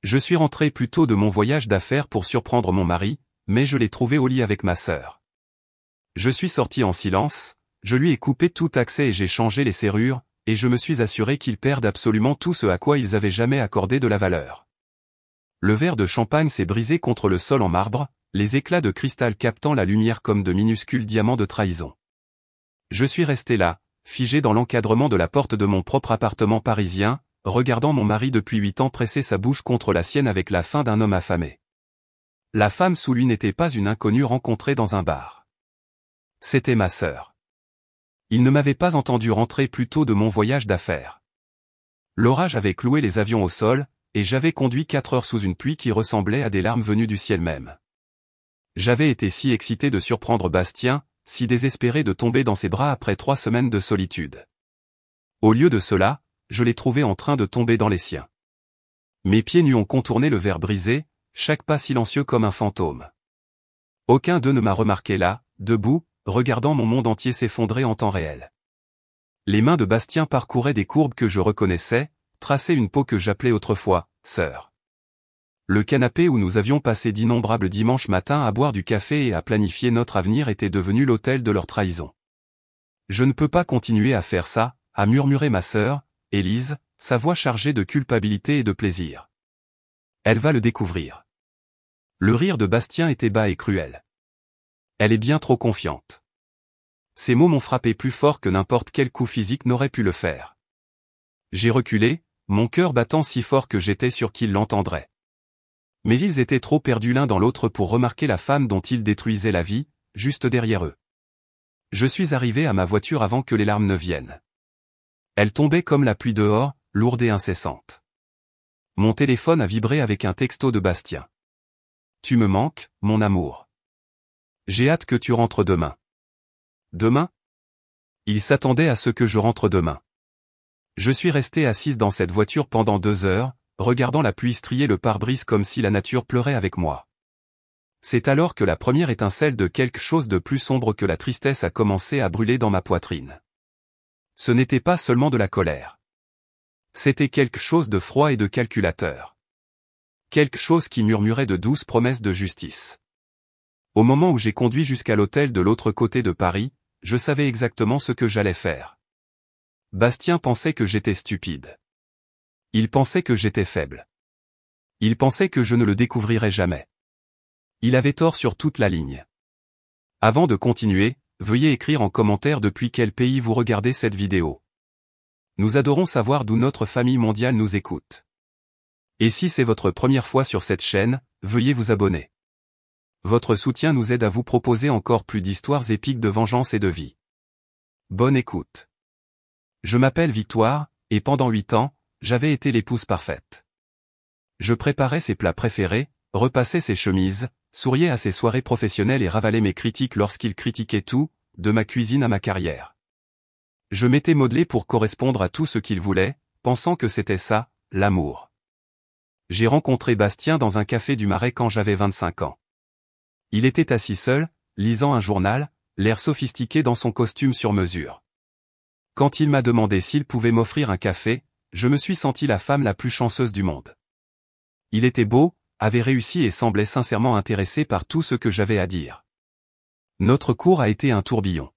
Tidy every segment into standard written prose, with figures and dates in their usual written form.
Je suis rentré plus tôt de mon voyage d'affaires pour surprendre mon mari, mais je l'ai trouvé au lit avec ma sœur. Je suis sorti en silence, je lui ai coupé tout accès et j'ai changé les serrures, et je me suis assuré qu'ils perdent absolument tout ce à quoi ils avaient jamais accordé de la valeur. Le verre de champagne s'est brisé contre le sol en marbre, les éclats de cristal captant la lumière comme de minuscules diamants de trahison. Je suis resté là, figé dans l'encadrement de la porte de mon propre appartement parisien, regardant mon mari depuis 8 ans presser sa bouche contre la sienne avec la faim d'un homme affamé. La femme sous lui n'était pas une inconnue rencontrée dans un bar. C'était ma sœur. Il ne m'avait pas entendu rentrer plus tôt de mon voyage d'affaires. L'orage avait cloué les avions au sol, et j'avais conduit 4 heures sous une pluie qui ressemblait à des larmes venues du ciel même. J'avais été si excité de surprendre Bastien, si désespéré de tomber dans ses bras après 3 semaines de solitude. Au lieu de cela, je l'ai trouvé en train de tomber dans les siens. Mes pieds nus ont contourné le verre brisé, chaque pas silencieux comme un fantôme. Aucun d'eux ne m'a remarqué là, debout, regardant mon monde entier s'effondrer en temps réel. Les mains de Bastien parcouraient des courbes que je reconnaissais, traçaient une peau que j'appelais autrefois « sœur ». Le canapé où nous avions passé d'innombrables dimanches matins à boire du café et à planifier notre avenir était devenu l'autel de leur trahison. Je ne peux pas continuer à faire ça, a murmuré ma sœur, Élise, sa voix chargée de culpabilité et de plaisir. Elle va le découvrir. Le rire de Bastien était bas et cruel. Elle est bien trop confiante. Ces mots m'ont frappé plus fort que n'importe quel coup physique n'aurait pu le faire. J'ai reculé, mon cœur battant si fort que j'étais sûr qu'ils l'entendraient. Mais ils étaient trop perdus l'un dans l'autre pour remarquer la femme dont ils détruisaient la vie, juste derrière eux. Je suis arrivé à ma voiture avant que les larmes ne viennent. Elle tombait comme la pluie dehors, lourde et incessante. Mon téléphone a vibré avec un texto de Bastien. « Tu me manques, mon amour. J'ai hâte que tu rentres demain. » Demain ? Il s'attendait à ce que je rentre demain. Je suis resté assise dans cette voiture pendant 2 heures, regardant la pluie strier le pare-brise comme si la nature pleurait avec moi. C'est alors que la première étincelle de quelque chose de plus sombre que la tristesse a commencé à brûler dans ma poitrine. Ce n'était pas seulement de la colère. C'était quelque chose de froid et de calculateur. Quelque chose qui murmurait de douces promesses de justice. Au moment où j'ai conduit jusqu'à l'hôtel de l'autre côté de Paris, je savais exactement ce que j'allais faire. Bastien pensait que j'étais stupide. Il pensait que j'étais faible. Il pensait que je ne le découvrirais jamais. Il avait tort sur toute la ligne. Avant de continuer, veuillez écrire en commentaire depuis quel pays vous regardez cette vidéo. Nous adorons savoir d'où notre famille mondiale nous écoute. Et si c'est votre première fois sur cette chaîne, veuillez vous abonner. Votre soutien nous aide à vous proposer encore plus d'histoires épiques de vengeance et de vie. Bonne écoute. Je m'appelle Victoire, et pendant 8 ans, j'avais été l'épouse parfaite. Je préparais ses plats préférés, repassais ses chemises, souriais à ses soirées professionnelles et ravalais mes critiques lorsqu'il critiquait tout, de ma cuisine à ma carrière. Je m'étais modelé pour correspondre à tout ce qu'il voulait, pensant que c'était ça, l'amour. J'ai rencontré Bastien dans un café du Marais quand j'avais 25 ans. Il était assis seul, lisant un journal, l'air sophistiqué dans son costume sur mesure. Quand il m'a demandé s'il pouvait m'offrir un café, je me suis senti la femme la plus chanceuse du monde. Il était beau, avait réussi et semblait sincèrement intéressé par tout ce que j'avais à dire. Notre cours a été un tourbillon.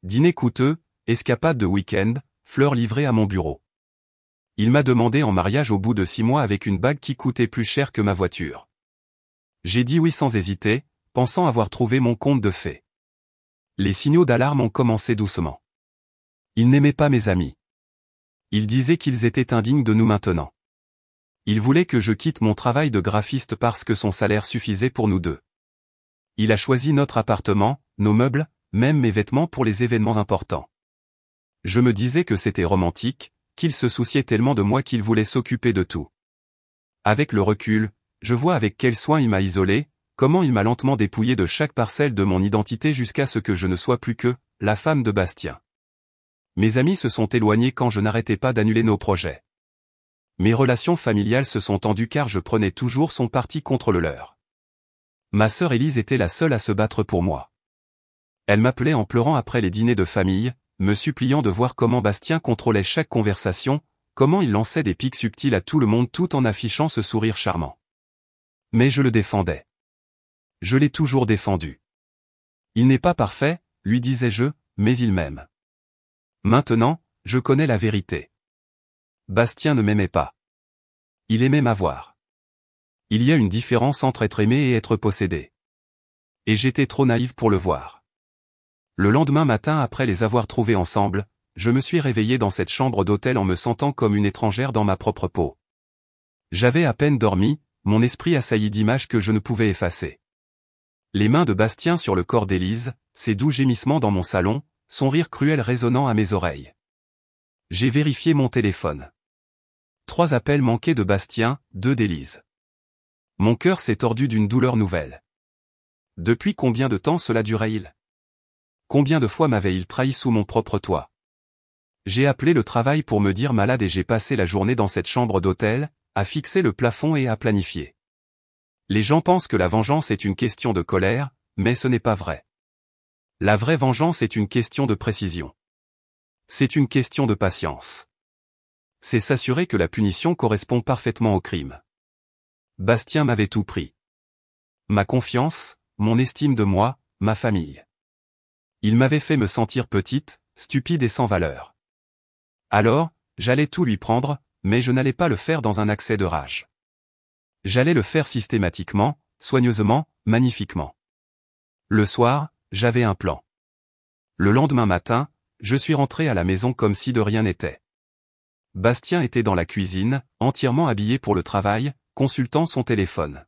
Dîner coûteux, escapade de week-end, fleurs livrées à mon bureau. Il m'a demandé en mariage au bout de 6 mois avec une bague qui coûtait plus cher que ma voiture. J'ai dit oui sans hésiter, pensant avoir trouvé mon conte de fées. Les signaux d'alarme ont commencé doucement. Il n'aimait pas mes amis. Il disait qu'ils étaient indignes de nous maintenant. Il voulait que je quitte mon travail de graphiste parce que son salaire suffisait pour nous deux. Il a choisi notre appartement, nos meubles, même mes vêtements pour les événements importants. Je me disais que c'était romantique, qu'il se souciait tellement de moi qu'il voulait s'occuper de tout. Avec le recul, je vois avec quel soin il m'a isolé, comment il m'a lentement dépouillé de chaque parcelle de mon identité jusqu'à ce que je ne sois plus que la femme de Bastien. Mes amis se sont éloignés quand je n'arrêtais pas d'annuler nos projets. Mes relations familiales se sont tendues car je prenais toujours son parti contre le leur. Ma sœur Élise était la seule à se battre pour moi. Elle m'appelait en pleurant après les dîners de famille, me suppliant de voir comment Bastien contrôlait chaque conversation, comment il lançait des pics subtils à tout le monde tout en affichant ce sourire charmant. Mais je le défendais. Je l'ai toujours défendu. Il n'est pas parfait, lui disais-je, mais il m'aime. Maintenant, je connais la vérité. Bastien ne m'aimait pas. Il aimait m'avoir. Il y a une différence entre être aimé et être possédé. Et j'étais trop naïve pour le voir. Le lendemain matin après les avoir trouvés ensemble, je me suis réveillé dans cette chambre d'hôtel en me sentant comme une étrangère dans ma propre peau. J'avais à peine dormi, mon esprit assailli d'images que je ne pouvais effacer. Les mains de Bastien sur le corps d'Élise, ses doux gémissements dans mon salon, son rire cruel résonnant à mes oreilles. J'ai vérifié mon téléphone. 3 appels manqués de Bastien, 2 d'Élise. Mon cœur s'est tordu d'une douleur nouvelle. Depuis combien de temps cela durait-il? Combien de fois m'avait-il trahi sous mon propre toit? J'ai appelé le travail pour me dire malade et j'ai passé la journée dans cette chambre d'hôtel, à fixer le plafond et à planifier. Les gens pensent que la vengeance est une question de colère, mais ce n'est pas vrai. La vraie vengeance est une question de précision. C'est une question de patience. C'est s'assurer que la punition correspond parfaitement au crime. Bastien m'avait tout pris. Ma confiance, mon estime de moi, ma famille. Il m'avait fait me sentir petite, stupide et sans valeur. Alors, j'allais tout lui prendre, mais je n'allais pas le faire dans un accès de rage. J'allais le faire systématiquement, soigneusement, magnifiquement. Le soir, j'avais un plan. Le lendemain matin, je suis rentré à la maison comme si de rien n'était. Bastien était dans la cuisine, entièrement habillé pour le travail, consultant son téléphone.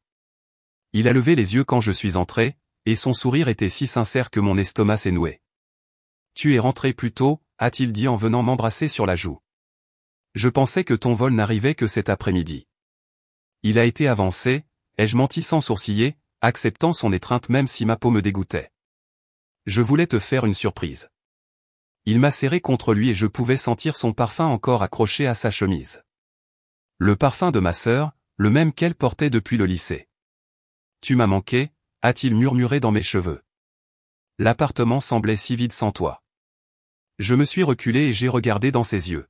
Il a levé les yeux quand je suis entré, et son sourire était si sincère que mon estomac s'est noué. « Tu es rentré plus tôt » a-t-il dit en venant m'embrasser sur la joue. « Je pensais que ton vol n'arrivait que cet après-midi. » Il a été avancé, ai-je menti sans sourciller, acceptant son étreinte même si ma peau me dégoûtait. Je voulais te faire une surprise. Il m'a serré contre lui et je pouvais sentir son parfum encore accroché à sa chemise. Le parfum de ma sœur, le même qu'elle portait depuis le lycée. Tu m'as manqué, a-t-il murmuré dans mes cheveux. L'appartement semblait si vide sans toi. Je me suis reculé et j'ai regardé dans ses yeux.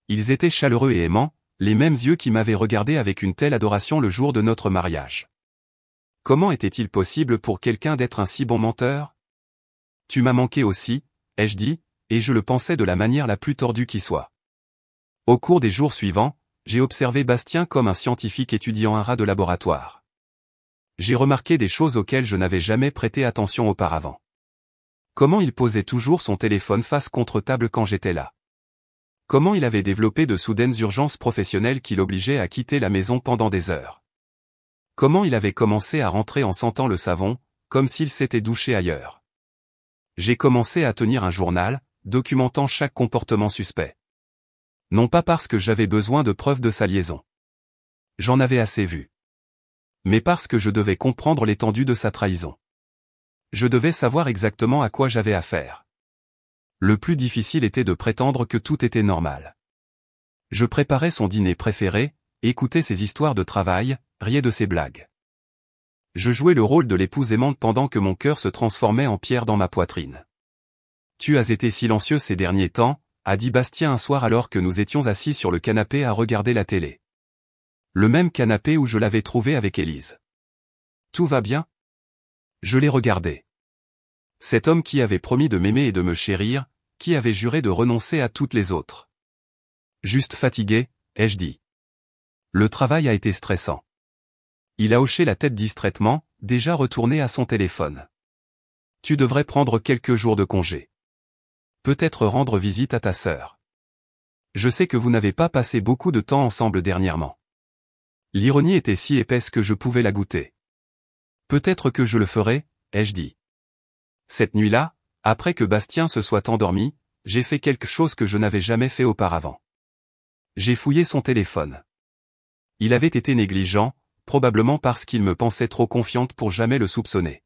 Ils étaient chaleureux et aimants, les mêmes yeux qui m'avaient regardé avec une telle adoration le jour de notre mariage. Comment était-il possible pour quelqu'un d'être un si bon menteur? Tu m'as manqué aussi, ai-je dit, et je le pensais de la manière la plus tordue qui soit. Au cours des jours suivants, j'ai observé Bastien comme un scientifique étudiant un rat de laboratoire. J'ai remarqué des choses auxquelles je n'avais jamais prêté attention auparavant. Comment il posait toujours son téléphone face contre table quand j'étais là. Comment il avait développé de soudaines urgences professionnelles qui l'obligeaient à quitter la maison pendant des heures. Comment il avait commencé à rentrer en sentant le savon, comme s'il s'était douché ailleurs. J'ai commencé à tenir un journal, documentant chaque comportement suspect. Non pas parce que j'avais besoin de preuves de sa liaison. J'en avais assez vu. Mais parce que je devais comprendre l'étendue de sa trahison. Je devais savoir exactement à quoi j'avais affaire. Le plus difficile était de prétendre que tout était normal. Je préparais son dîner préféré, écoutais ses histoires de travail, riais de ses blagues. Je jouais le rôle de l'épouse aimante pendant que mon cœur se transformait en pierre dans ma poitrine. Tu as été silencieux ces derniers temps, a dit Bastien un soir alors que nous étions assis sur le canapé à regarder la télé. Le même canapé où je l'avais trouvé avec Élise. Tout va bien? Je l'ai regardé. Cet homme qui avait promis de m'aimer et de me chérir, qui avait juré de renoncer à toutes les autres. Juste fatigué, ai-je dit. Le travail a été stressant. Il a hoché la tête distraitement, déjà retourné à son téléphone. Tu devrais prendre quelques jours de congé. Peut-être rendre visite à ta sœur. Je sais que vous n'avez pas passé beaucoup de temps ensemble dernièrement. L'ironie était si épaisse que je pouvais la goûter. Peut-être que je le ferai, ai-je dit. Cette nuit-là, après que Bastien se soit endormi, j'ai fait quelque chose que je n'avais jamais fait auparavant. J'ai fouillé son téléphone. Il avait été négligent, probablement parce qu'il me pensait trop confiante pour jamais le soupçonner.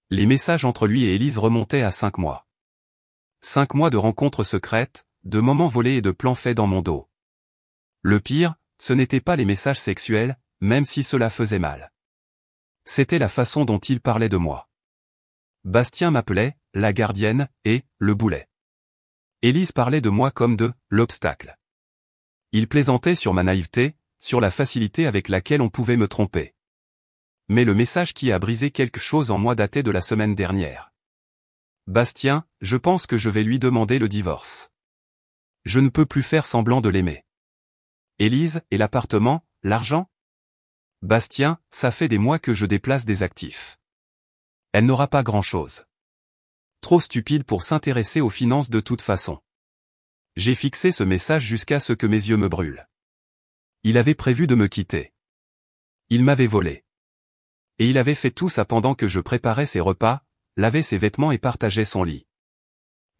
Les messages entre lui et Élise remontaient à 5 mois. 5 mois de rencontres secrètes, de moments volés et de plans faits dans mon dos. Le pire, ce n'étaient pas les messages sexuels, même si cela faisait mal. C'était la façon dont il parlait de moi. Bastien m'appelait « la gardienne » et « le boulet ». Élise parlait de moi comme de « l'obstacle ». Il plaisantait sur ma naïveté, sur la facilité avec laquelle on pouvait me tromper. Mais le message qui a brisé quelque chose en moi datait de la semaine dernière. Bastien, je pense que je vais lui demander le divorce. Je ne peux plus faire semblant de l'aimer. Élise, et l'appartement, l'argent? Bastien, ça fait des mois que je déplace des actifs. Elle n'aura pas grand-chose. Trop stupide pour s'intéresser aux finances de toute façon. J'ai fixé ce message jusqu'à ce que mes yeux me brûlent. Il avait prévu de me quitter. Il m'avait volé. Et il avait fait tout ça pendant que je préparais ses repas, lavais ses vêtements et partageais son lit.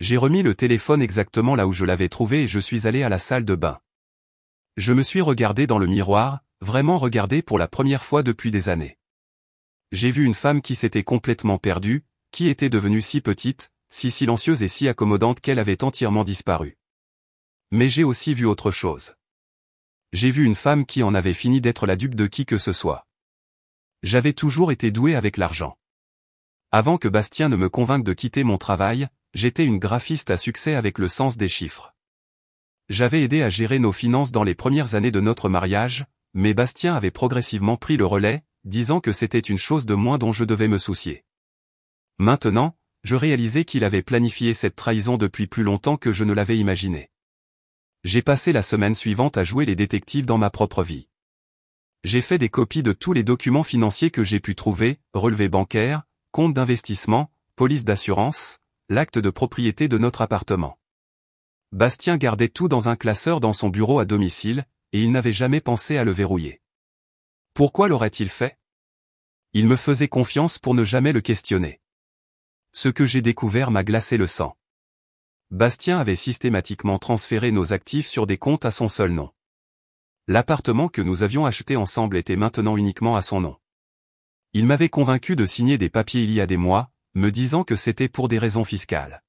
J'ai remis le téléphone exactement là où je l'avais trouvé et je suis allé à la salle de bain. Je me suis regardé dans le miroir, vraiment regardé pour la première fois depuis des années. J'ai vu une femme qui s'était complètement perdue, qui était devenue si petite, si silencieuse et si accommodante qu'elle avait entièrement disparu. Mais j'ai aussi vu autre chose. J'ai vu une femme qui en avait fini d'être la dupe de qui que ce soit. J'avais toujours été doué avec l'argent. Avant que Bastien ne me convainque de quitter mon travail, j'étais une graphiste à succès avec le sens des chiffres. J'avais aidé à gérer nos finances dans les premières années de notre mariage, mais Bastien avait progressivement pris le relais, disant que c'était une chose de moins dont je devais me soucier. Maintenant, je réalisais qu'il avait planifié cette trahison depuis plus longtemps que je ne l'avais imaginé. J'ai passé la semaine suivante à jouer les détectives dans ma propre vie. J'ai fait des copies de tous les documents financiers que j'ai pu trouver, relevés bancaires, compte d'investissement, police d'assurance, l'acte de propriété de notre appartement. Bastien gardait tout dans un classeur dans son bureau à domicile, et il n'avait jamais pensé à le verrouiller. Pourquoi l'aurait-il fait? Il me faisait confiance pour ne jamais le questionner. Ce que j'ai découvert m'a glacé le sang. Bastien avait systématiquement transféré nos actifs sur des comptes à son seul nom. L'appartement que nous avions acheté ensemble était maintenant uniquement à son nom. Il m'avait convaincu de signer des papiers il y a des mois, me disant que c'était pour des raisons fiscales.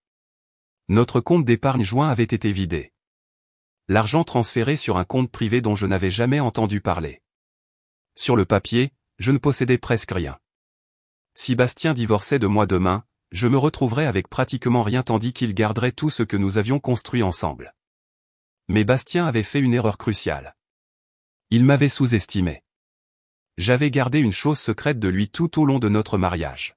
Notre compte d'épargne joint avait été vidé. L'argent transféré sur un compte privé dont je n'avais jamais entendu parler. Sur le papier, je ne possédais presque rien. Si Bastien divorçait de moi demain, je me retrouverais avec pratiquement rien tandis qu'il garderait tout ce que nous avions construit ensemble. Mais Bastien avait fait une erreur cruciale. Il m'avait sous-estimé. J'avais gardé une chose secrète de lui tout au long de notre mariage.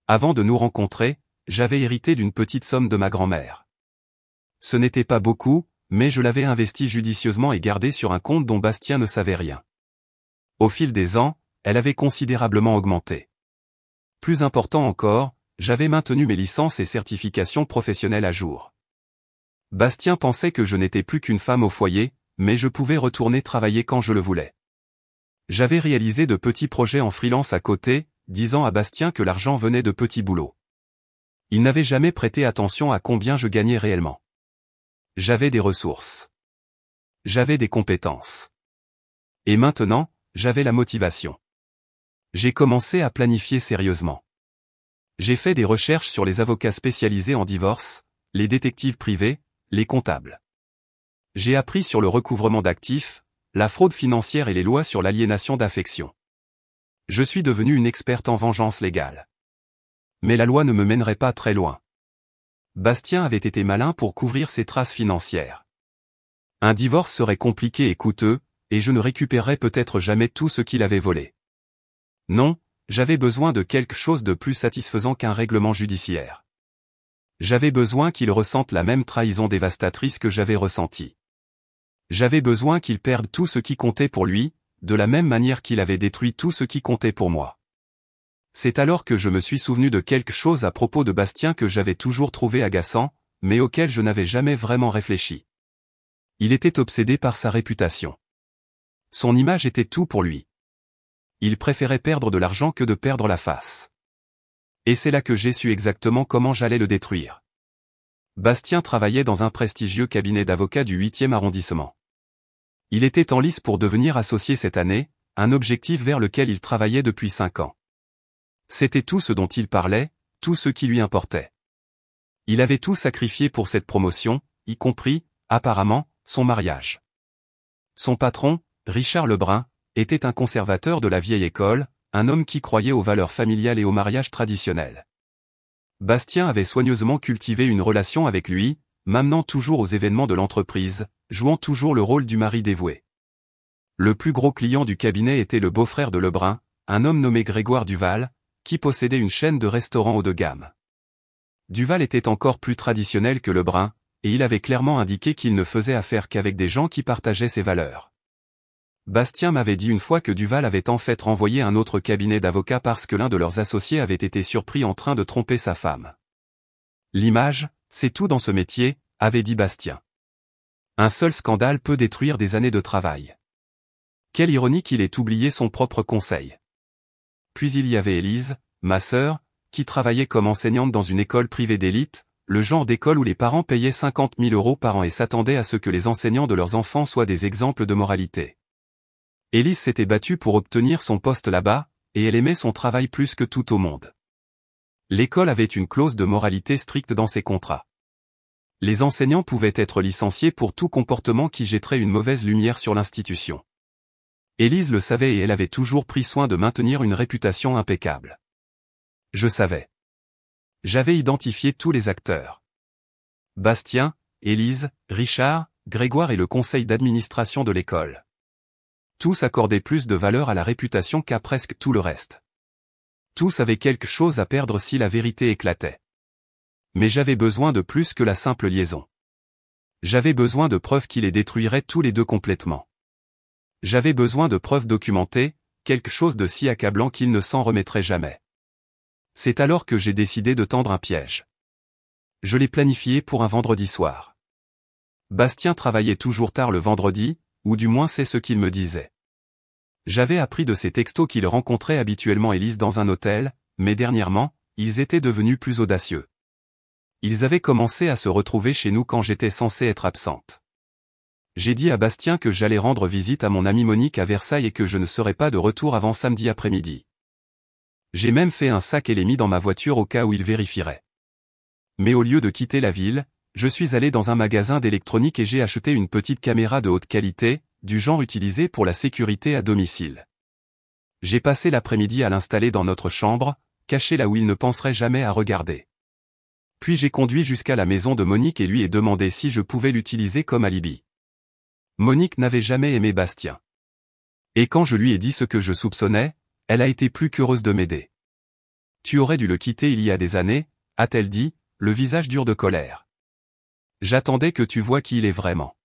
Avant de nous rencontrer, j'avais hérité d'une petite somme de ma grand-mère. Ce n'était pas beaucoup, mais je l'avais investi judicieusement et gardé sur un compte dont Bastien ne savait rien. Au fil des ans, elle avait considérablement augmenté. Plus important encore, j'avais maintenu mes licences et certifications professionnelles à jour. Bastien pensait que je n'étais plus qu'une femme au foyer, mais je pouvais retourner travailler quand je le voulais. J'avais réalisé de petits projets en freelance à côté, disant à Bastien que l'argent venait de petits boulots. Il n'avait jamais prêté attention à combien je gagnais réellement. J'avais des ressources. J'avais des compétences. Et maintenant, j'avais la motivation. J'ai commencé à planifier sérieusement. J'ai fait des recherches sur les avocats spécialisés en divorce, les détectives privés, les comptables. J'ai appris sur le recouvrement d'actifs, la fraude financière et les lois sur l'aliénation d'affection. Je suis devenu une experte en vengeance légale. Mais la loi ne me mènerait pas très loin. Bastien avait été malin pour couvrir ses traces financières. Un divorce serait compliqué et coûteux, et je ne récupérerais peut-être jamais tout ce qu'il avait volé. Non, j'avais besoin de quelque chose de plus satisfaisant qu'un règlement judiciaire. J'avais besoin qu'il ressente la même trahison dévastatrice que j'avais ressentie. J'avais besoin qu'il perde tout ce qui comptait pour lui, de la même manière qu'il avait détruit tout ce qui comptait pour moi. C'est alors que je me suis souvenu de quelque chose à propos de Bastien que j'avais toujours trouvé agaçant, mais auquel je n'avais jamais vraiment réfléchi. Il était obsédé par sa réputation. Son image était tout pour lui. Il préférait perdre de l'argent que de perdre la face. Et c'est là que j'ai su exactement comment j'allais le détruire. Bastien travaillait dans un prestigieux cabinet d'avocats du 8e arrondissement. Il était en lice pour devenir associé cette année, un objectif vers lequel il travaillait depuis 5 ans. C'était tout ce dont il parlait, tout ce qui lui importait. Il avait tout sacrifié pour cette promotion, y compris, apparemment, son mariage. Son patron, Richard Lebrun, était un conservateur de la vieille école, un homme qui croyait aux valeurs familiales et au mariage traditionnel. Bastien avait soigneusement cultivé une relation avec lui, m'amenant toujours aux événements de l'entreprise, jouant toujours le rôle du mari dévoué. Le plus gros client du cabinet était le beau-frère de Lebrun, un homme nommé Grégoire Duval, qui possédait une chaîne de restaurants haut de gamme. Duval était encore plus traditionnel que Lebrun, et il avait clairement indiqué qu'il ne faisait affaire qu'avec des gens qui partageaient ses valeurs. Bastien m'avait dit une fois que Duval avait en fait renvoyé un autre cabinet d'avocats parce que l'un de leurs associés avait été surpris en train de tromper sa femme. L'image, c'est tout dans ce métier, avait dit Bastien. Un seul scandale peut détruire des années de travail. Quelle ironie qu'il ait oublié son propre conseil. Puis il y avait Élise, ma sœur, qui travaillait comme enseignante dans une école privée d'élite, le genre d'école où les parents payaient 50 000 € par an et s'attendaient à ce que les enseignants de leurs enfants soient des exemples de moralité. Élise s'était battue pour obtenir son poste là-bas, et elle aimait son travail plus que tout au monde. L'école avait une clause de moralité stricte dans ses contrats. Les enseignants pouvaient être licenciés pour tout comportement qui jetterait une mauvaise lumière sur l'institution. Élise le savait et elle avait toujours pris soin de maintenir une réputation impeccable. Je savais. J'avais identifié tous les acteurs. Bastien, Élise, Richard, Grégoire et le conseil d'administration de l'école. Tous accordaient plus de valeur à la réputation qu'à presque tout le reste. Tous avaient quelque chose à perdre si la vérité éclatait. Mais j'avais besoin de plus que la simple liaison. J'avais besoin de preuves qui les détruiraient tous les deux complètement. J'avais besoin de preuves documentées, quelque chose de si accablant qu'ils ne s'en remettraient jamais. C'est alors que j'ai décidé de tendre un piège. Je l'ai planifié pour un vendredi soir. Bastien travaillait toujours tard le vendredi, ou du moins c'est ce qu'il me disait. J'avais appris de ses textos qu'il rencontrait habituellement Élise dans un hôtel, mais dernièrement, ils étaient devenus plus audacieux. Ils avaient commencé à se retrouver chez nous quand j'étais censé être absente. J'ai dit à Bastien que j'allais rendre visite à mon amie Monique à Versailles et que je ne serais pas de retour avant samedi après-midi. J'ai même fait un sac et l'ai mis dans ma voiture au cas où il vérifierait. Mais au lieu de quitter la ville, je suis allé dans un magasin d'électronique et j'ai acheté une petite caméra de haute qualité, du genre utilisé pour la sécurité à domicile. J'ai passé l'après-midi à l'installer dans notre chambre, cachée là où il ne penserait jamais à regarder. Puis j'ai conduit jusqu'à la maison de Monique et lui ai demandé si je pouvais l'utiliser comme alibi. Monique n'avait jamais aimé Bastien. Et quand je lui ai dit ce que je soupçonnais, elle a été plus qu'heureuse de m'aider. Tu aurais dû le quitter il y a des années, a-t-elle dit, le visage dur de colère. J'attendais que tu vois qui il est vraiment.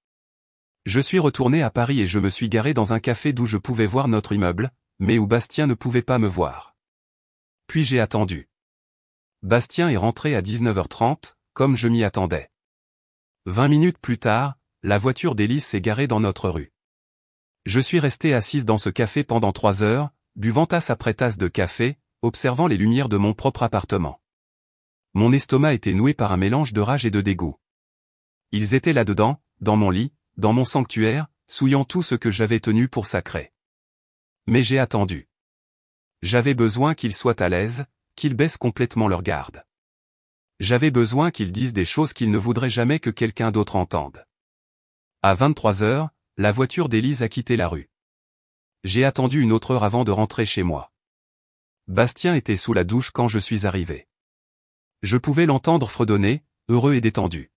Je suis retourné à Paris et je me suis garé dans un café d'où je pouvais voir notre immeuble, mais où Bastien ne pouvait pas me voir. Puis j'ai attendu. Bastien est rentré à 19h30, comme je m'y attendais. 20 minutes plus tard, la voiture d'Élise s'est garée dans notre rue. Je suis resté assise dans ce café pendant 3 heures, buvant tasse après tasse de café, observant les lumières de mon propre appartement. Mon estomac était noué par un mélange de rage et de dégoût. Ils étaient là-dedans, dans mon lit, dans mon sanctuaire, souillant tout ce que j'avais tenu pour sacré. Mais j'ai attendu. J'avais besoin qu'ils soient à l'aise, qu'ils baissent complètement leur garde. J'avais besoin qu'ils disent des choses qu'ils ne voudraient jamais que quelqu'un d'autre entende. À 23 heures, la voiture d'Élise a quitté la rue. J'ai attendu une autre heure avant de rentrer chez moi. Bastien était sous la douche quand je suis arrivé. Je pouvais l'entendre fredonner, heureux et détendu.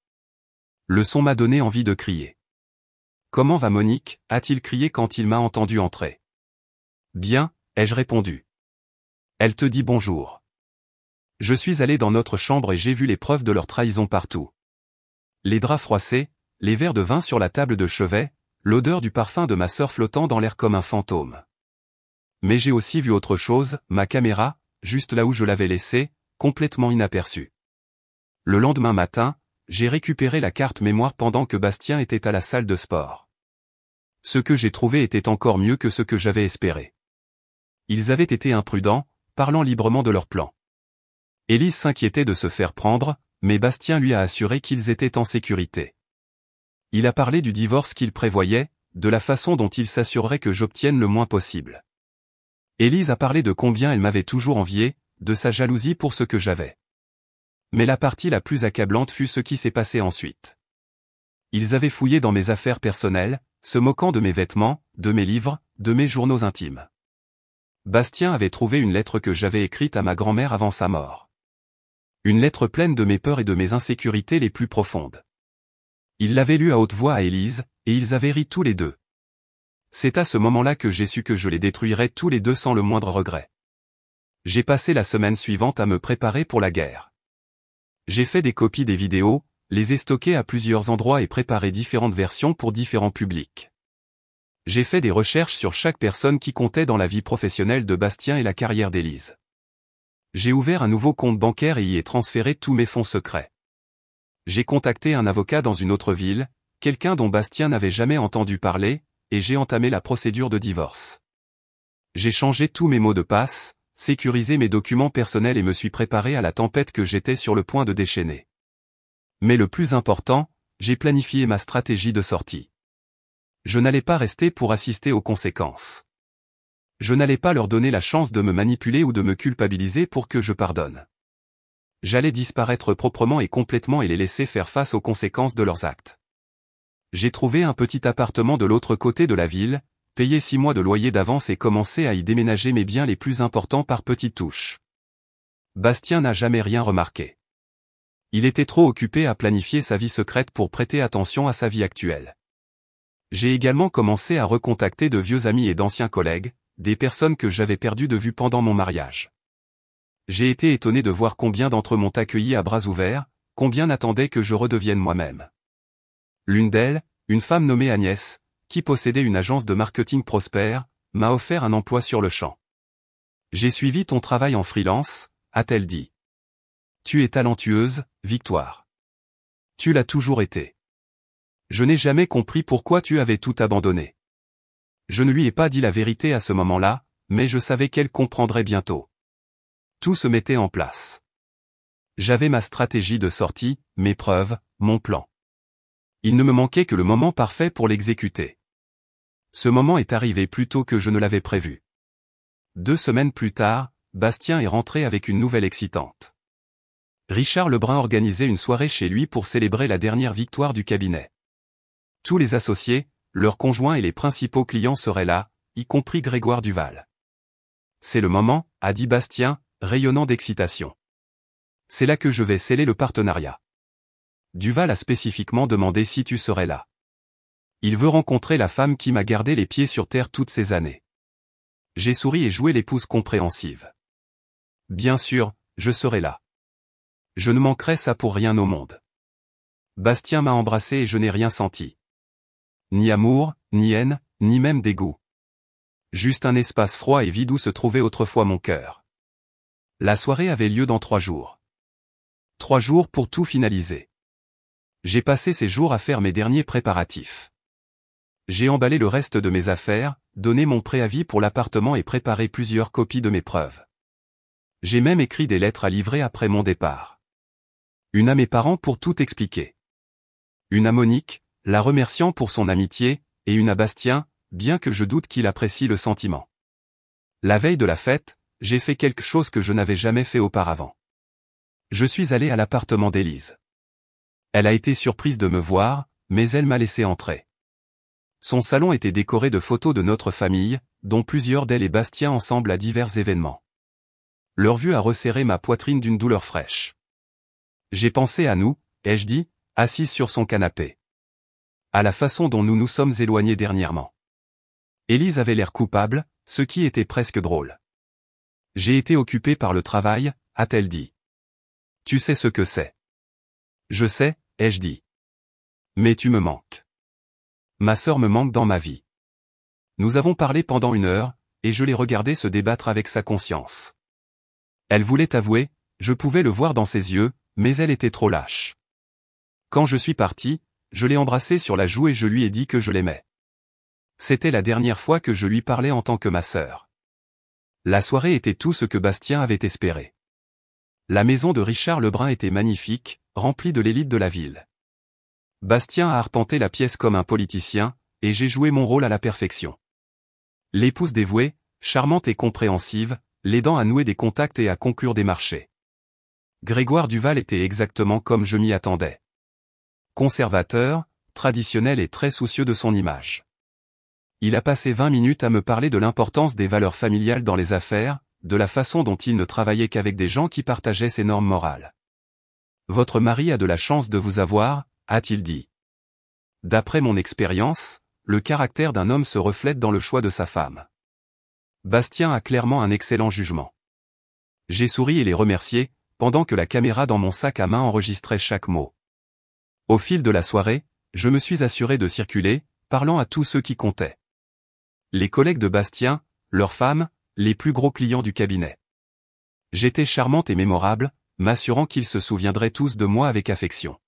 Le son m'a donné envie de crier. « Comment va Monique » a-t-il crié quand il m'a entendu entrer. « Bien » ai-je répondu. « Elle te dit bonjour. » Je suis allé dans notre chambre et j'ai vu les preuves de leur trahison partout. Les draps froissés, les verres de vin sur la table de chevet, l'odeur du parfum de ma sœur flottant dans l'air comme un fantôme. Mais j'ai aussi vu autre chose, ma caméra, juste là où je l'avais laissée, complètement inaperçue. Le lendemain matin, j'ai récupéré la carte mémoire pendant que Bastien était à la salle de sport. Ce que j'ai trouvé était encore mieux que ce que j'avais espéré. Ils avaient été imprudents, parlant librement de leur plan. Élise s'inquiétait de se faire prendre, mais Bastien lui a assuré qu'ils étaient en sécurité. Il a parlé du divorce qu'il prévoyait, de la façon dont il s'assurerait que j'obtienne le moins possible. Élise a parlé de combien elle m'avait toujours envié, de sa jalousie pour ce que j'avais. Mais la partie la plus accablante fut ce qui s'est passé ensuite. Ils avaient fouillé dans mes affaires personnelles, se moquant de mes vêtements, de mes livres, de mes journaux intimes. Bastien avait trouvé une lettre que j'avais écrite à ma grand-mère avant sa mort. Une lettre pleine de mes peurs et de mes insécurités les plus profondes. Il l'avait lu à haute voix à Élise, et ils avaient ri tous les deux. C'est à ce moment-là que j'ai su que je les détruirais tous les deux sans le moindre regret. J'ai passé la semaine suivante à me préparer pour la guerre. J'ai fait des copies des vidéos, les ai stockées à plusieurs endroits et préparé différentes versions pour différents publics. J'ai fait des recherches sur chaque personne qui comptait dans la vie professionnelle de Bastien et la carrière d'Élise. J'ai ouvert un nouveau compte bancaire et y ai transféré tous mes fonds secrets. J'ai contacté un avocat dans une autre ville, quelqu'un dont Bastien n'avait jamais entendu parler, et j'ai entamé la procédure de divorce. J'ai changé tous mes mots de passe, sécurisé mes documents personnels et me suis préparé à la tempête que j'étais sur le point de déchaîner. Mais le plus important, j'ai planifié ma stratégie de sortie. Je n'allais pas rester pour assister aux conséquences. Je n'allais pas leur donner la chance de me manipuler ou de me culpabiliser pour que je pardonne. J'allais disparaître proprement et complètement et les laisser faire face aux conséquences de leurs actes. J'ai trouvé un petit appartement de l'autre côté de la ville, payé 6 mois de loyer d'avance et commencé à y déménager mes biens les plus importants par petites touches. Bastien n'a jamais rien remarqué. Il était trop occupé à planifier sa vie secrète pour prêter attention à sa vie actuelle. J'ai également commencé à recontacter de vieux amis et d'anciens collègues, des personnes que j'avais perdues de vue pendant mon mariage. J'ai été étonné de voir combien d'entre eux m'ont accueilli à bras ouverts, combien n'attendaient que je redevienne moi-même. L'une d'elles, une femme nommée Agnès, qui possédait une agence de marketing prospère, m'a offert un emploi sur le champ. J'ai suivi ton travail en freelance, a-t-elle dit. Tu es talentueuse, Victoire. Tu l'as toujours été. Je n'ai jamais compris pourquoi tu avais tout abandonné. Je ne lui ai pas dit la vérité à ce moment-là, mais je savais qu'elle comprendrait bientôt. Tout se mettait en place. J'avais ma stratégie de sortie, mes preuves, mon plan. Il ne me manquait que le moment parfait pour l'exécuter. Ce moment est arrivé plus tôt que je ne l'avais prévu. 2 semaines plus tard, Bastien est rentré avec une nouvelle excitante. Richard Lebrun organisait une soirée chez lui pour célébrer la dernière victoire du cabinet. Tous les associés, leurs conjoints et les principaux clients seraient là, y compris Grégoire Duval. C'est le moment, a dit Bastien, rayonnant d'excitation. C'est là que je vais sceller le partenariat. Duval a spécifiquement demandé si tu serais là. Il veut rencontrer la femme qui m'a gardé les pieds sur terre toutes ces années. J'ai souri et joué l'épouse compréhensive. Bien sûr, je serai là. Je ne manquerai ça pour rien au monde. Bastien m'a embrassé et je n'ai rien senti. Ni amour, ni haine, ni même dégoût. Juste un espace froid et vide où se trouvait autrefois mon cœur. La soirée avait lieu dans 3 jours. 3 jours pour tout finaliser. J'ai passé ces jours à faire mes derniers préparatifs. J'ai emballé le reste de mes affaires, donné mon préavis pour l'appartement et préparé plusieurs copies de mes preuves. J'ai même écrit des lettres à livrer après mon départ. Une à mes parents pour tout expliquer. Une à Monique, la remerciant pour son amitié, et une à Bastien, bien que je doute qu'il apprécie le sentiment. La veille de la fête, j'ai fait quelque chose que je n'avais jamais fait auparavant. Je suis allé à l'appartement d'Élise. Elle a été surprise de me voir, mais elle m'a laissé entrer. Son salon était décoré de photos de notre famille, dont plusieurs d'elle et Bastien ensemble à divers événements. Leur vue a resserré ma poitrine d'une douleur fraîche. J'ai pensé à nous, ai-je dit, assise sur son canapé. À la façon dont nous nous sommes éloignés dernièrement. Élise avait l'air coupable, ce qui était presque drôle. J'ai été occupé par le travail, a-t-elle dit. Tu sais ce que c'est. Je sais, ai-je dit. Mais tu me manques. Ma sœur me manque dans ma vie. Nous avons parlé pendant 1 heure, et je l'ai regardée se débattre avec sa conscience. Elle voulait avouer, je pouvais le voir dans ses yeux, mais elle était trop lâche. Quand je suis parti, je l'ai embrassée sur la joue et je lui ai dit que je l'aimais. C'était la dernière fois que je lui parlais en tant que ma sœur. La soirée était tout ce que Bastien avait espéré. La maison de Richard Lebrun était magnifique, remplie de l'élite de la ville. Bastien a arpenté la pièce comme un politicien, et j'ai joué mon rôle à la perfection. L'épouse dévouée, charmante et compréhensive, l'aidant à nouer des contacts et à conclure des marchés. Grégoire Duval était exactement comme je m'y attendais. Conservateur, traditionnel et très soucieux de son image. Il a passé 20 minutes à me parler de l'importance des valeurs familiales dans les affaires, de la façon dont il ne travaillait qu'avec des gens qui partageaient ses normes morales. Votre mari a de la chance de vous avoir, a-t-il dit. d'après mon expérience, le caractère d'un homme se reflète dans le choix de sa femme. Bastien a clairement un excellent jugement. J'ai souri et les remercié, pendant que la caméra dans mon sac à main enregistrait chaque mot. Au fil de la soirée, je me suis assuré de circuler, parlant à tous ceux qui comptaient. Les collègues de Bastien, leurs femmes, les plus gros clients du cabinet. J'étais charmante et mémorable, m'assurant qu'ils se souviendraient tous de moi avec affection.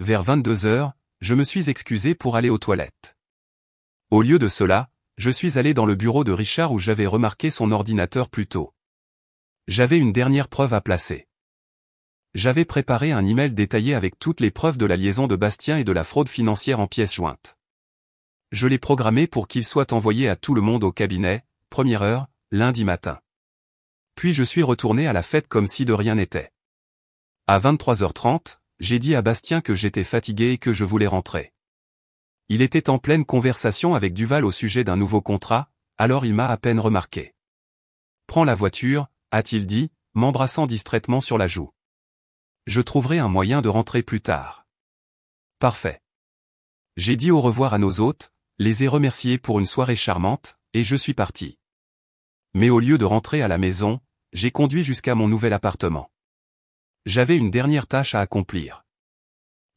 Vers 22h, je me suis excusé pour aller aux toilettes. Au lieu de cela, je suis allé dans le bureau de Richard où j'avais remarqué son ordinateur plus tôt. J'avais une dernière preuve à placer. J'avais préparé un email détaillé avec toutes les preuves de la liaison de Bastien et de la fraude financière en pièces jointes. Je l'ai programmé pour qu'il soit envoyé à tout le monde au cabinet, première heure, lundi matin. Puis je suis retourné à la fête comme si de rien n'était. À 23h30, j'ai dit à Bastien que j'étais fatigué et que je voulais rentrer. Il était en pleine conversation avec Duval au sujet d'un nouveau contrat, alors il m'a à peine remarqué. « Prends la voiture », a-t-il dit, m'embrassant distraitement sur la joue. « Je trouverai un moyen de rentrer plus tard. » Parfait. J'ai dit au revoir à nos hôtes, les ai remerciés pour une soirée charmante, et je suis parti. Mais au lieu de rentrer à la maison, j'ai conduit jusqu'à mon nouvel appartement. J'avais une dernière tâche à accomplir.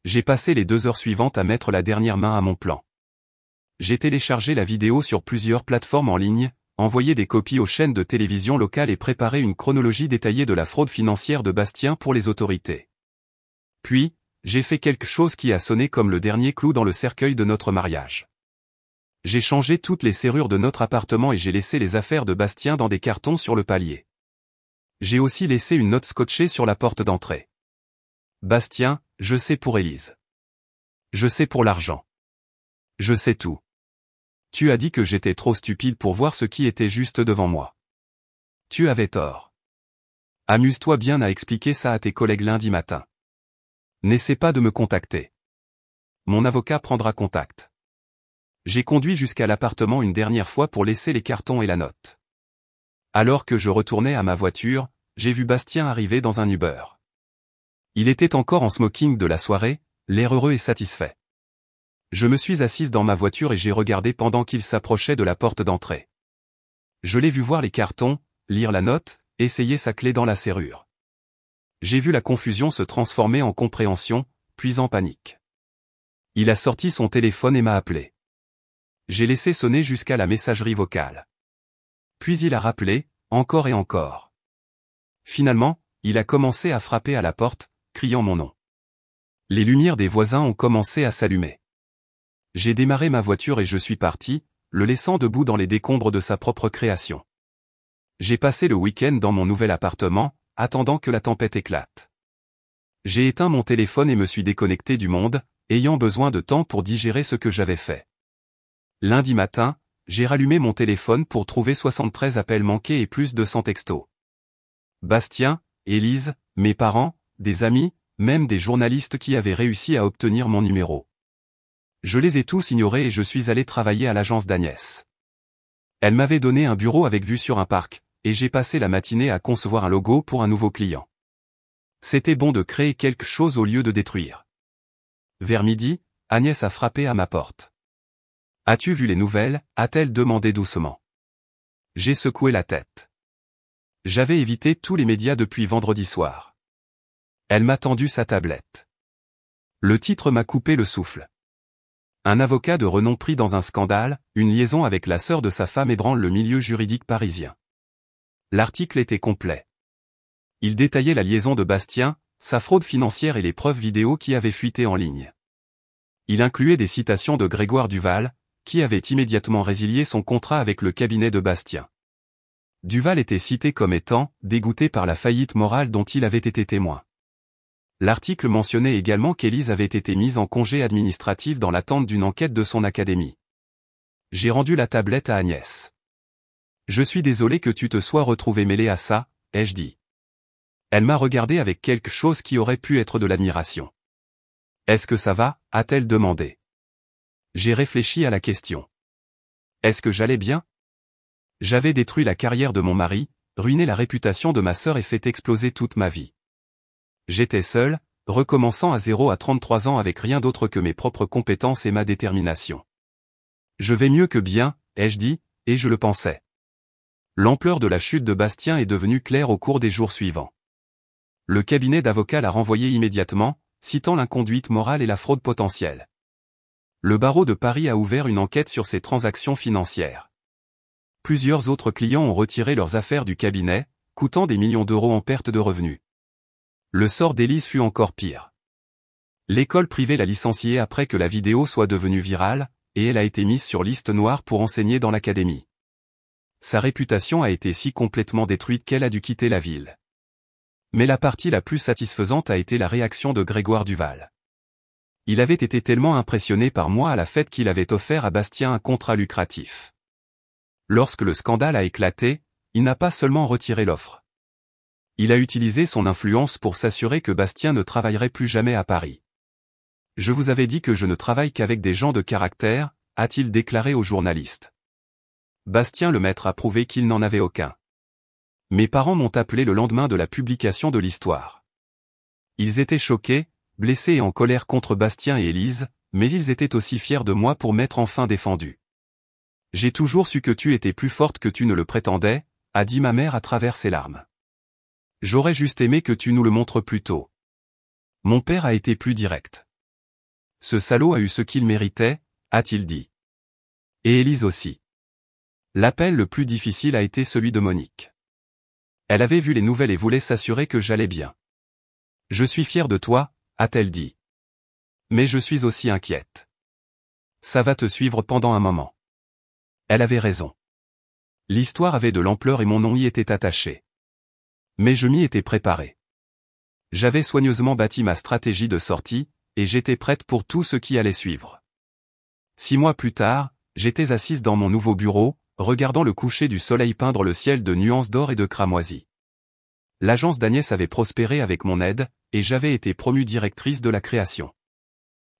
J'ai passé les 2 heures suivantes à mettre la dernière main à mon plan. J'ai téléchargé la vidéo sur plusieurs plateformes en ligne, envoyé des copies aux chaînes de télévision locales et préparé une chronologie détaillée de la fraude financière de Bastien pour les autorités. Puis, j'ai fait quelque chose qui a sonné comme le dernier clou dans le cercueil de notre mariage. J'ai changé toutes les serrures de notre appartement et j'ai laissé les affaires de Bastien dans des cartons sur le palier. J'ai aussi laissé une note scotchée sur la porte d'entrée. Bastien, je sais pour Élise. Je sais pour l'argent. Je sais tout. Tu as dit que j'étais trop stupide pour voir ce qui était juste devant moi. Tu avais tort. Amuse-toi bien à expliquer ça à tes collègues lundi matin. N'essaie pas de me contacter. Mon avocat prendra contact. J'ai conduit jusqu'à l'appartement une dernière fois pour laisser les cartons et la note. Alors que je retournais à ma voiture, j'ai vu Bastien arriver dans un Uber. Il était encore en smoking de la soirée, l'air heureux et satisfait. Je me suis assise dans ma voiture et j'ai regardé pendant qu'il s'approchait de la porte d'entrée. Je l'ai vu voir les cartons, lire la note, essayer sa clé dans la serrure. J'ai vu la confusion se transformer en compréhension, puis en panique. Il a sorti son téléphone et m'a appelé. J'ai laissé sonner jusqu'à la messagerie vocale. Puis il a rappelé, encore et encore. Finalement, il a commencé à frapper à la porte, criant mon nom. Les lumières des voisins ont commencé à s'allumer. J'ai démarré ma voiture et je suis parti, le laissant debout dans les décombres de sa propre création. J'ai passé le week-end dans mon nouvel appartement, attendant que la tempête éclate. J'ai éteint mon téléphone et me suis déconnecté du monde, ayant besoin de temps pour digérer ce que j'avais fait. Lundi matin, j'ai rallumé mon téléphone pour trouver 73 appels manqués et plus de 100 textos. Bastien, Élise, mes parents, des amis, même des journalistes qui avaient réussi à obtenir mon numéro. Je les ai tous ignorés et je suis allé travailler à l'agence d'Agnès. Elle m'avait donné un bureau avec vue sur un parc, et j'ai passé la matinée à concevoir un logo pour un nouveau client. C'était bon de créer quelque chose au lieu de détruire. Vers midi, Agnès a frappé à ma porte. « As-tu vu les nouvelles ?» a-t-elle demandé doucement. J'ai secoué la tête. J'avais évité tous les médias depuis vendredi soir. Elle m'a tendu sa tablette. Le titre m'a coupé le souffle. Un avocat de renom pris dans un scandale, une liaison avec la sœur de sa femme ébranle le milieu juridique parisien. L'article était complet. Il détaillait la liaison de Bastien, sa fraude financière et les preuves vidéo qui avaient fuité en ligne. Il incluait des citations de Grégoire Duval, qui avait immédiatement résilié son contrat avec le cabinet de Bastien. Duval était cité comme étant dégoûté par la faillite morale dont il avait été témoin. L'article mentionnait également qu'Élise avait été mise en congé administratif dans l'attente d'une enquête de son académie. J'ai rendu la tablette à Agnès. « Je suis désolé que tu te sois retrouvé mêlé à ça, ai-je dit. Elle m'a regardé avec quelque chose qui aurait pu être de l'admiration. « Est-ce que ça va ?» a-t-elle demandé. J'ai réfléchi à la question. Est-ce que j'allais bien? J'avais détruit la carrière de mon mari, ruiné la réputation de ma sœur et fait exploser toute ma vie. J'étais seul, recommençant à zéro à 33 ans avec rien d'autre que mes propres compétences et ma détermination. Je vais mieux que bien, ai-je dit, et je le pensais. L'ampleur de la chute de Bastien est devenue claire au cours des jours suivants. Le cabinet d'avocats l'a renvoyé immédiatement, citant l'inconduite morale et la fraude potentielle. Le barreau de Paris a ouvert une enquête sur ces transactions financières. Plusieurs autres clients ont retiré leurs affaires du cabinet, coûtant des millions d'euros en perte de revenus. Le sort d'Élise fut encore pire. L'école privée l'a licenciée après que la vidéo soit devenue virale, et elle a été mise sur liste noire pour enseigner dans l'académie. Sa réputation a été si complètement détruite qu'elle a dû quitter la ville. Mais la partie la plus satisfaisante a été la réaction de Grégoire Duval. Il avait été tellement impressionné par moi à la fête qu'il avait offert à Bastien un contrat lucratif. Lorsque le scandale a éclaté, il n'a pas seulement retiré l'offre. Il a utilisé son influence pour s'assurer que Bastien ne travaillerait plus jamais à Paris. « Je vous avais dit que je ne travaille qu'avec des gens de caractère », a-t-il déclaré aux journalistes. Bastien le maître a prouvé qu'il n'en avait aucun. Mes parents m'ont appelé le lendemain de la publication de l'histoire. Ils étaient choqués, blessés et en colère contre Bastien et Élise, mais ils étaient aussi fiers de moi pour m'être enfin défendu. « J'ai toujours su que tu étais plus forte que tu ne le prétendais », a dit ma mère à travers ses larmes. « J'aurais juste aimé que tu nous le montres plus tôt. » Mon père a été plus direct. « Ce salaud a eu ce qu'il méritait », a-t-il dit. Et Élise aussi. L'appel le plus difficile a été celui de Monique. Elle avait vu les nouvelles et voulait s'assurer que j'allais bien. « Je suis fière de toi », a-t-elle dit. Mais je suis aussi inquiète. Ça va te suivre pendant un moment. Elle avait raison. L'histoire avait de l'ampleur et mon nom y était attaché. Mais je m'y étais préparé. J'avais soigneusement bâti ma stratégie de sortie, et j'étais prête pour tout ce qui allait suivre. 6 mois plus tard, j'étais assise dans mon nouveau bureau, regardant le coucher du soleil peindre le ciel de nuances d'or et de cramoisi. L'agence d'Agnès avait prospéré avec mon aide, et j'avais été promue directrice de la création.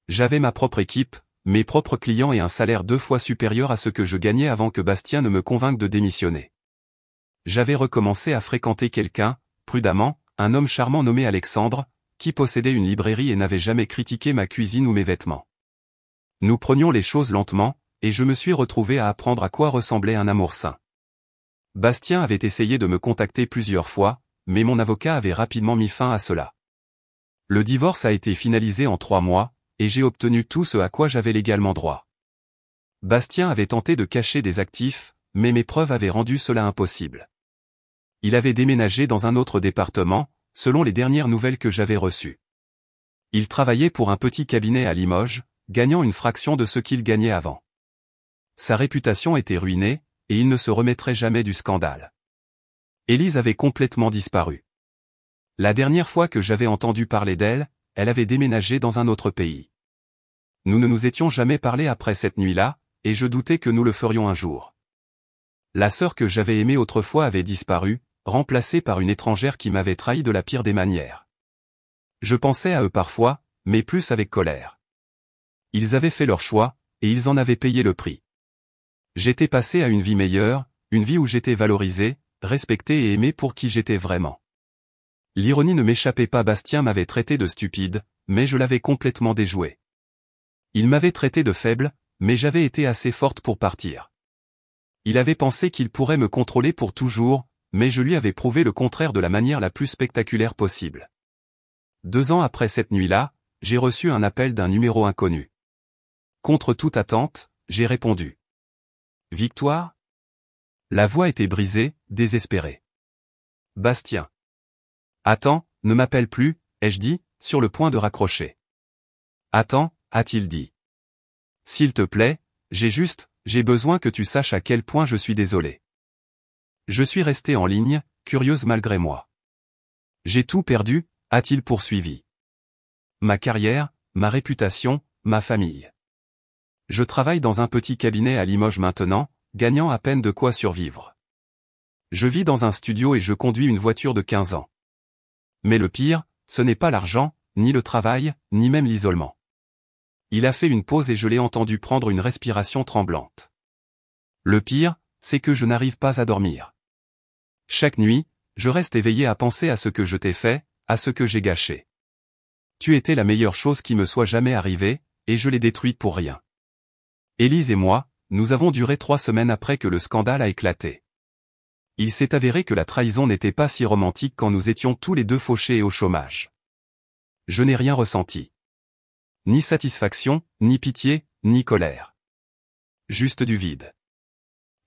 J'avais ma propre équipe, mes propres clients et un salaire 2 fois supérieur à ce que je gagnais avant que Bastien ne me convainque de démissionner. J'avais recommencé à fréquenter quelqu'un, prudemment, un homme charmant nommé Alexandre, qui possédait une librairie et n'avait jamais critiqué ma cuisine ou mes vêtements. Nous prenions les choses lentement, et je me suis retrouvé à apprendre à quoi ressemblait un amour sain. Bastien avait essayé de me contacter plusieurs fois, mais mon avocat avait rapidement mis fin à cela. Le divorce a été finalisé en 3 mois, et j'ai obtenu tout ce à quoi j'avais légalement droit. Bastien avait tenté de cacher des actifs, mais mes preuves avaient rendu cela impossible. Il avait déménagé dans un autre département, selon les dernières nouvelles que j'avais reçues. Il travaillait pour un petit cabinet à Limoges, gagnant une fraction de ce qu'il gagnait avant. Sa réputation était ruinée, et il ne se remettrait jamais du scandale. Élise avait complètement disparu. La dernière fois que j'avais entendu parler d'elle, elle avait déménagé dans un autre pays. Nous ne nous étions jamais parlé après cette nuit-là, et je doutais que nous le ferions un jour. La sœur que j'avais aimée autrefois avait disparu, remplacée par une étrangère qui m'avait trahi de la pire des manières. Je pensais à eux parfois, mais plus avec colère. Ils avaient fait leur choix, et ils en avaient payé le prix. J'étais passé à une vie meilleure, une vie où j'étais valorisé, respecté et aimé pour qui j'étais vraiment. L'ironie ne m'échappait pas. Bastien m'avait traité de stupide, mais je l'avais complètement déjoué. Il m'avait traité de faible, mais j'avais été assez forte pour partir. Il avait pensé qu'il pourrait me contrôler pour toujours, mais je lui avais prouvé le contraire de la manière la plus spectaculaire possible. 2 ans après cette nuit-là, j'ai reçu un appel d'un numéro inconnu. Contre toute attente, j'ai répondu. Victoire ? La voix était brisée, désespérée. Bastien. Attends, ne m'appelle plus, ai-je dit, sur le point de raccrocher. Attends, a-t-il dit. S'il te plaît, j'ai besoin que tu saches à quel point je suis désolé. Je suis resté en ligne, curieuse malgré moi. J'ai tout perdu, a-t-il poursuivi. Ma carrière, ma réputation, ma famille. Je travaille dans un petit cabinet à Limoges maintenant, gagnant à peine de quoi survivre. Je vis dans un studio et je conduis une voiture de 15 ans. Mais le pire, ce n'est pas l'argent, ni le travail, ni même l'isolement. Il a fait une pause et je l'ai entendu prendre une respiration tremblante. Le pire, c'est que je n'arrive pas à dormir. Chaque nuit, je reste éveillé à penser à ce que je t'ai fait, à ce que j'ai gâché. Tu étais la meilleure chose qui me soit jamais arrivée, et je l'ai détruite pour rien. Élise et moi, nous avons duré 3 semaines après que le scandale a éclaté. Il s'est avéré que la trahison n'était pas si romantique quand nous étions tous les deux fauchés et au chômage. Je n'ai rien ressenti. Ni satisfaction, ni pitié, ni colère. Juste du vide.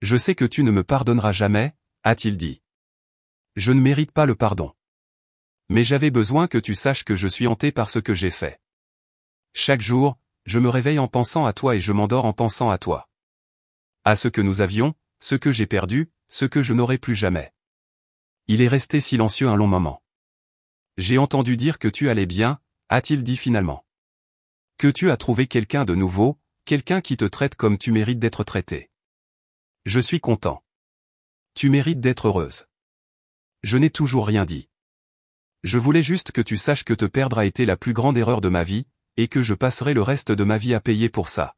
Je sais que tu ne me pardonneras jamais, a-t-il dit. Je ne mérite pas le pardon. Mais j'avais besoin que tu saches que je suis hanté par ce que j'ai fait. Chaque jour, je me réveille en pensant à toi et je m'endors en pensant à toi. À ce que nous avions, ce que j'ai perdu, ce que je n'aurai plus jamais. Il est resté silencieux un long moment. J'ai entendu dire que tu allais bien, a-t-il dit finalement. Que tu as trouvé quelqu'un de nouveau, quelqu'un qui te traite comme tu mérites d'être traité. Je suis content. Tu mérites d'être heureuse. Je n'ai toujours rien dit. Je voulais juste que tu saches que te perdre a été la plus grande erreur de ma vie, et que je passerai le reste de ma vie à payer pour ça.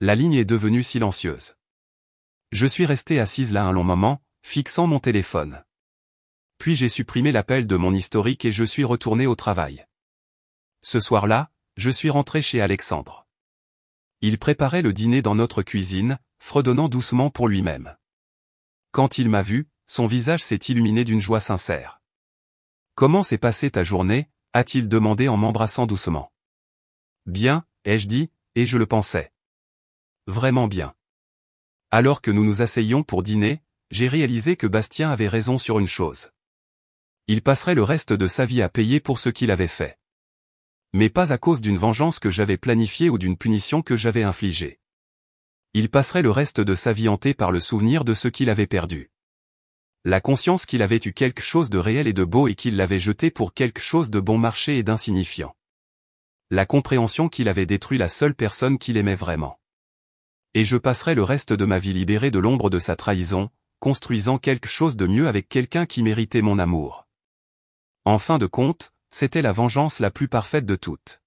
La ligne est devenue silencieuse. Je suis resté assise là un long moment, fixant mon téléphone. Puis j'ai supprimé l'appel de mon historique et je suis retourné au travail. Ce soir-là, je suis rentré chez Alexandre. Il préparait le dîner dans notre cuisine, fredonnant doucement pour lui-même. Quand il m'a vu, son visage s'est illuminé d'une joie sincère. « Comment s'est passée ta journée ?» a-t-il demandé en m'embrassant doucement. « Bien, ai-je dit, et je le pensais. Vraiment bien. » Alors que nous nous asseyions pour dîner, j'ai réalisé que Bastien avait raison sur une chose. Il passerait le reste de sa vie à payer pour ce qu'il avait fait. Mais pas à cause d'une vengeance que j'avais planifiée ou d'une punition que j'avais infligée. Il passerait le reste de sa vie hanté par le souvenir de ce qu'il avait perdu. La conscience qu'il avait eu quelque chose de réel et de beau et qu'il l'avait jeté pour quelque chose de bon marché et d'insignifiant. La compréhension qu'il avait détruit la seule personne qu'il aimait vraiment. Et je passerai le reste de ma vie libéré de l'ombre de sa trahison, construisant quelque chose de mieux avec quelqu'un qui méritait mon amour. En fin de compte, c'était la vengeance la plus parfaite de toutes.